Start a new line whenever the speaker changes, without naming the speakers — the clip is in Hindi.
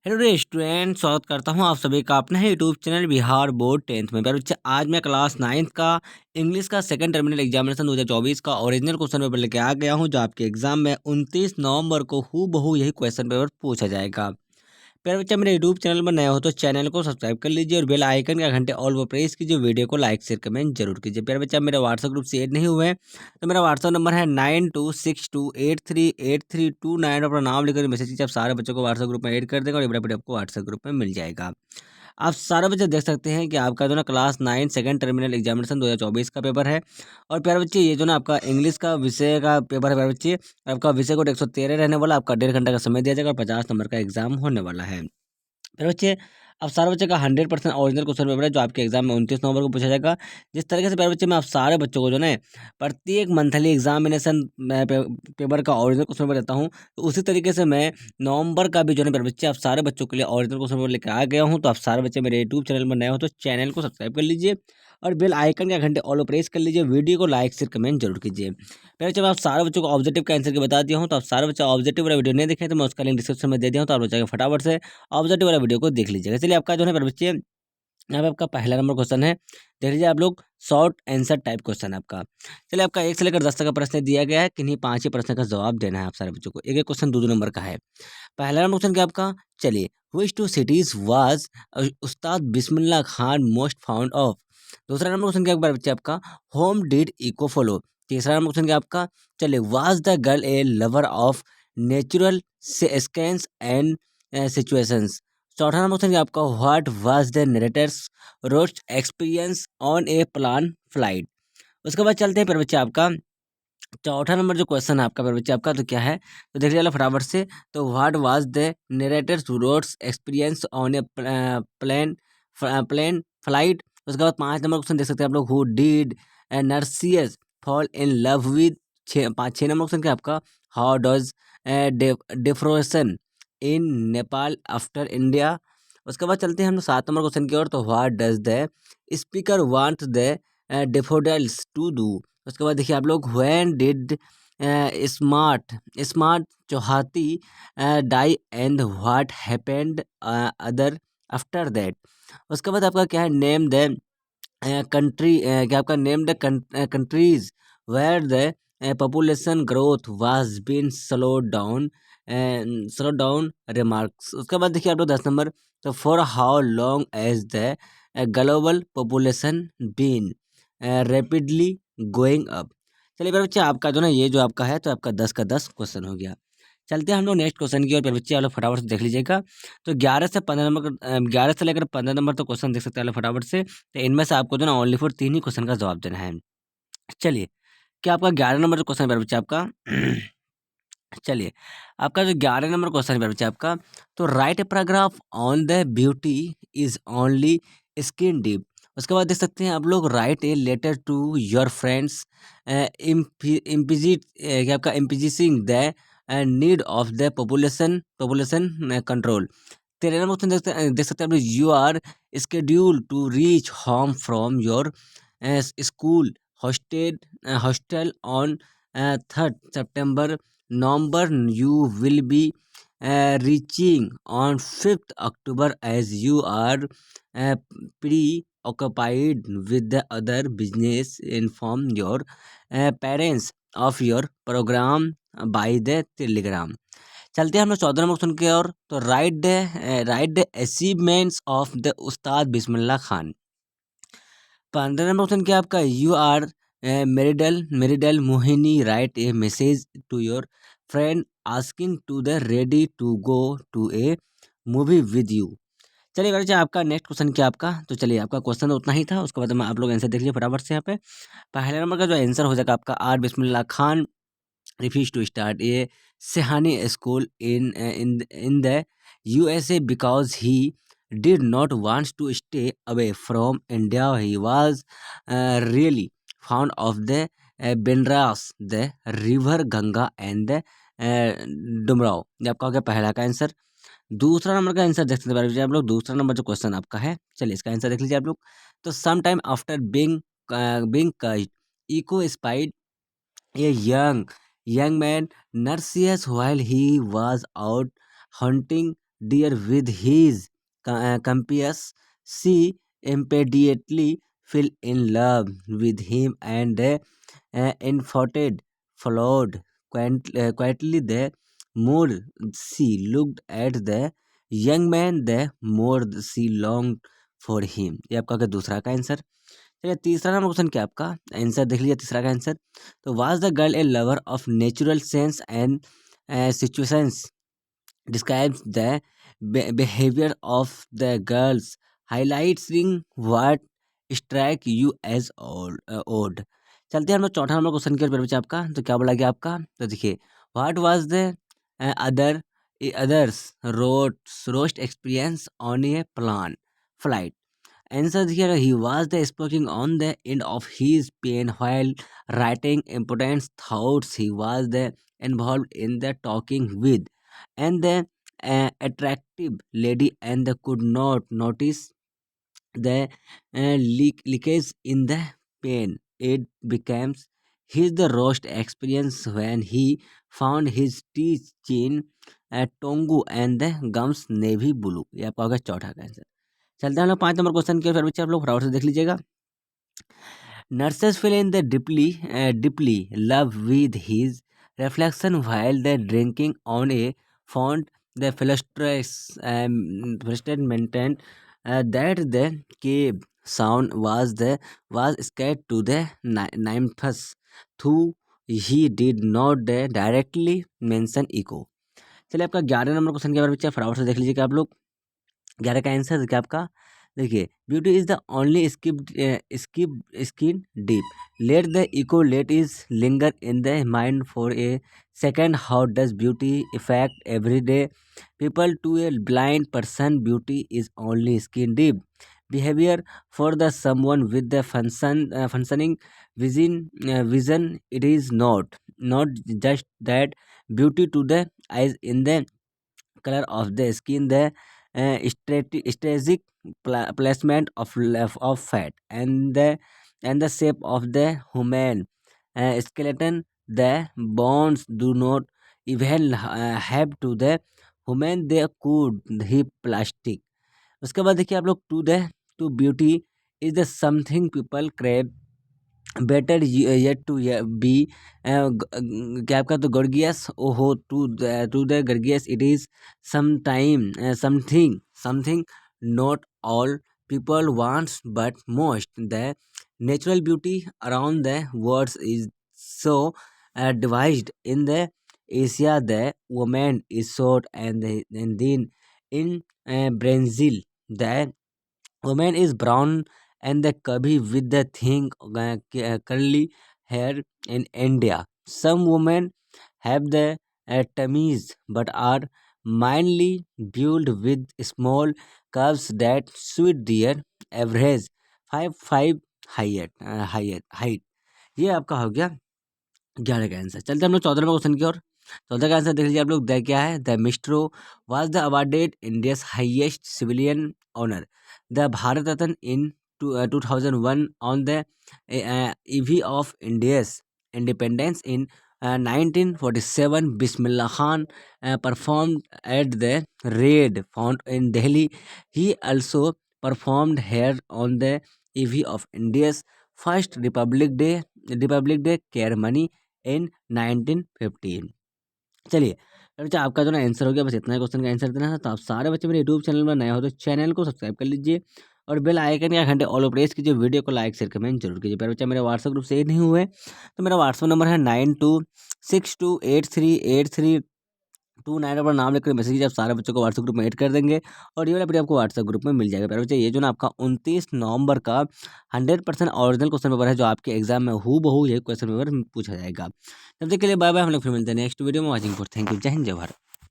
हेलो स्टूडेंट, स्वागत करता हूं आप सभी का अपना ही YouTube channel Bihar board 10th में। प्यारे बच्चे, आज मैं क्लास 9th का इंग्लिश का सेकंड टर्मिनल एग्जामिनेशन 2024 का ओरिजिनल क्वेश्चन पेपर लेके आ गया हूं, जो आपके एग्जाम में 29 नवंबर को हूबहू यही क्वेश्चन पेपर पूछा जाएगा। प्यारे बच्चा, मेरे यूट्यूब चैनल पर नए हो तो चैनल को सब्सक्राइब कर लीजिए और बेल आइकन का घंटे ऑल पर प्रेस कीजिए। वीडियो को लाइक शेयर कमेंट जरूर कीजिए। प्यारे बच्चा, मेरे व्हाट्सएप ग्रुप से ऐड नहीं हुए हैं तो मेरा व्हाट्सएप नंबर है 9262838329। अपना नाम लिखकर मैसेज कीजिए। आप सारे बच्चों को व्हाट्सएप ग्रुप में ऐड कर देंगे और ये बड़ा आपको व्हाट्सएप ग्रुप में मिल जाएगा। आप सारे बच्चे देख सकते हैं कि आपका जो ना क्लास 9 सेकंड टर्मिनल एग्जामिनेशन 2024 का पेपर है। और प्यारे बच्चे, ये जो ना आपका इंग्लिश का विषय का पेपर है प्यारे बच्चे, आपका विषय कोड 113 रहने वाला। आपका 1.5 घंटा का समय दिया जाएगा और 50 नंबर का एग्जाम होने वाला है। फिर बच्चे, अब सारे बच्चे का 100% ओरिजिनल क्वेश्चन पेपर है, जो आपके एग्जाम में 29 नवंबर को पूछा जाएगा। जिस तरीके से प्यारे बच्चे, मैं आप सारे बच्चों को जो है प्रत्येक मंथली एग्जामिनेशन पेपर का ओरिजिनल क्वेश्चन पेपर देता हूँ, तो उसी तरीके से मैं नवंबर का भी जो है प्यारे बच्चे आप सारे बच्चों के लिए ओरिजिनल क्वेश्चन पेपर लेकर आ गया हूँ। तो आप सारे बच्चे मेरे यूट्यूब चैनल पर नए हो तो चैनल को सब्सक्राइब कर लीजिए और बेल आइकन का घंटे ऑल प्रेस कर लीजिए। वीडियो को लाइक शेयर कमेंट जरूर कीजिए। पहले जब आप सारे बच्चों को ऑब्जेक्टिव का आंसर के बता दिया हूँ, तो आप सारे बच्चे ऑब्जेक्टिव वाला वीडियो नहीं देखे तो मैं उसका लिंक डिस्क्रिप्शन में दे दिया हूँ, तो आप बच्चे फटाफट से ऑब्जेक्टिव वाला वीडियो को देख लीजिएगा। चलिए, आपका जो है मेरे बच्चे, यहाँ पे आपका पहला नंबर क्वेश्चन है। देख लीजिए आप लोग, शॉर्ट आंसर टाइप क्वेश्चन है आपका। चलिए, आपका 1 से लेकर 10 तक का प्रश्न दिया गया है। किन्हीं 5 ही प्रश्न का जवाब देना है आप सारे बच्चों को। एक एक क्वेश्चन 2-2 नंबर का है। पहला नंबर क्वेश्चन क्या आपका? चलिए, which two cities was Ustad Bismillah Khan most found of? दूसरा नंबर क्वेश्चन क्या बच्चे आपका? Whom did Eco follow? तीसरा नंबर क्वेश्चन क्या आपका? चलिए, was the girl a lover of natural scenes and situations? चौथा नंबर क्वेश्चन क्या आपका? What was the narrator's worst experience on a plane flight? उसके बाद चलते हैं फिर बच्चे आपका चौथा नंबर जो क्वेश्चन है आपका, फिर बच्चे आपका तो क्या है, तो देख लीजिए फटाफट से। तो व्हाट वाज द नरेटर्स रोड्स experience on a plane plane flight? उसके बाद 5 नंबर क्वेश्चन देख सकते हैं आप लोग, who did Narcissus fall in love with? 6 number question क्या आपका? How does deforestation in Nepal after India? उसके बाद चलते हैं हम लोग 7 नंबर क्वेश्चन की ओर। तो what does the speaker want the daffodils to do? उसके बाद देखिए आप लोग, व्हेन डिड स्मार्ट स्मार्ट चौहाती die and what happened other after that? उसके बाद आपका क्या है? नेम द कंट्री, क्या आपका? Name the countries where the population growth was been slow down remarks? उसके बाद देखिए आप लोग 10 नंबर। तो for how long has the global population been rapidly going up? चलिए मेरे बच्चे, आपका जो ना ये जो आपका है, तो आपका 10 का 10 क्वेश्चन हो गया। चलते हैं हम लोग नेक्स्ट क्वेश्चन की ओर। मेरे बच्चे आप लोग फटाफट से देख लीजिएगा। तो 11 से लेकर 15 नंबर तो क्वेश्चन देख सकते हैं आप लोग फटाफट से। तो इनमें से आपको जो ना ओनली फॉर 3 ही क्वेश्चन का जवाब देना है। चलिए, क्या आपका 11 नंबर जो क्वेश्चन है मेरे बच्चे आपका चलिए, आपका जो 11 नंबर क्वेश्चन है मेरे बच्चे आपका, तो write a paragraph on the beauty is only skin deep? उसके बाद देख सकते हैं आप लोग, write a letter to your friends इम्पिजिट, क्या आपका? Emphasizing the need of the population control? 13 number question देख सकते हैं आप लोग, you are scheduled to reach home from your school hostel on 3rd September. November, you will be reaching on 5th October as you are preoccupied with the other business. Inform your parents of your program by the telegram? चलते हैं हम लोग 14 नंबर क्वेश्चन की ओर। तो write the achievements of the Ustad Bismillah Khan? 15 number question क्या आपका? You are Mridul Mohini write a message to your friend asking to the ready to go to a movie with you? चलिए बच्चे, आपका नेक्स्ट क्वेश्चन क्या आपका? तो चलिए, आपका क्वेश्चन उतना ही था। उसके बाद में आप लोग आंसर देख लीजिए फटाफट से। यहाँ पे पहले नंबर का जो आंसर हो जाएगा आपका, are Bismillah Khan refused to start a Sehani school in the USA because he did not want to stay away from India. He was really fond of the Bindras, the river Ganga and the Dumraon. ये आपका हो गया पहला का आंसर। दूसरा नंबर का आंसर देख सकते हैं आप लोग। दूसरा नंबर जो क्वेश्चन आपका है, चलिए इसका आंसर देख लीजिए आप लोग। तो some time after being Eco spied a young man Narcissus while he was out hunting dear with his compass, she immediately fell in love with him and infatuated followed quietly. The more she looked at the young man, the more she longed for him. ये आपका क्या दूसरा का आंसर। चलिए तीसरा नंबर क्वेश्चन क्या आपका आंसर देख लीजिए तीसरा का आंसर। तो was the girl a lover of natural sense and situations describes the behavior of the girls, highlighting what strike you as odd। चलते हैं हम लोग चौथा नंबर क्वेश्चन की ओर मेरे बच्चे आपका। तो क्या बोला गया आपका, तो देखिए what was the other others roast experience on a plane flight. Answer here, he was the speaking on the end of his pen while writing important thoughts. He was the involved in the talking with and the attractive lady and the could not notice the leakage in the pen. It becomes his the roast experience when he found his teeth chin tongu and the gums navy blue। ये आपका होगा चौथा का आंसर। चलते हैं हम लोग 5 नंबर क्वेश्चन की ओर, फिर बच्चे आप लोग फटाफट से देख लीजिएगा। Nurses fell in the deeply love with his reflection while the drinking on a font. The philosopher maintained that the cave sound was scared to the nymphs, though he did not directly mention echo। चलिए आपका 11 नंबर क्वेश्चन के बारे में बच्चे फटाफट से देख लीजिएगा आप लोग। 11 का आंसर क्या आपका, देखिए beauty is the only skin deep let the echo let is linger in the mind for a second. How does beauty affect every day people to a blind person beauty is only skin deep behaviour for the someone with the functioning vision it is not just that beauty to the eyes in the color of the skin, the strategic placement of fat and the shape of the human skeleton। The bones do not even have to the human, they could he plastic। उसके बाद देखिए आप लोग two beauty is the something people crave better yet to be क्या आपका, तो gorgeous ओहो to the gorgeous it is sometime something not all people wants but most। the natural beauty around the world is so devised in the Asia the woman is short and then in Brazil the woman is brown and the cubby with the thin curly hair in India. Some women have the tummies but are mildly built with small curves that suit their average 5'5" height। ये आपका हो गया 11 का आंसर। चलते हम लोग 14 नंबर क्वेश्चन की ओर। 14 का आंसर देख लीजिए आप लोग। द क्या है, the maestro was the awarded India's highest civilian honour the Bharat Ratna in 2001 on the eve of India's independence in 1947। Bismillah Khan performed at the Red Fort in Delhi. He also performed here on the eve of India's first Republic Day ceremony in 1915। चलिए बच्चे आपका जो ना आंसर हो गया, बस इतना क्वेश्चन का आंसर देना था। तो आप सारे बच्चे मेरे यूट्यूब चैनल में नए हो तो चैनल को सब्सक्राइब कर लीजिए और बेल आइकन या घंटे ऑल प्रेस कीजिए। वीडियो को लाइक शेयर कमेंट जरूर कीजिए। पर बच्चा मेरे व्हाट्सएप ग्रुप से ही नहीं हुए तो मेरा व्हाट्सएप नंबर है 9262838329 पर नाम लिखकर मैसेज कीजिए। आप सारे बच्चों को व्हाट्सएप ग्रुप में ऐड कर देंगे और ये वाला पीडीएफ आपको व्हाट्सएप ग्रुप में मिल जाएगा। प्यारे बच्चे ये जो ना आपका 29 नवंबर का 100% ओरिजिनल क्वेश्चन पेपर है जो आपके एग्जाम में हूबहू यही क्वेश्चन पेपर पूछा जाएगा। तब तक के लिए बाय बाय, हम लोग फिर मिलते हैं नेक्स्ट वीडियो में। वॉचिंग फॉर थैंक यू, जय हिंद जय भारत।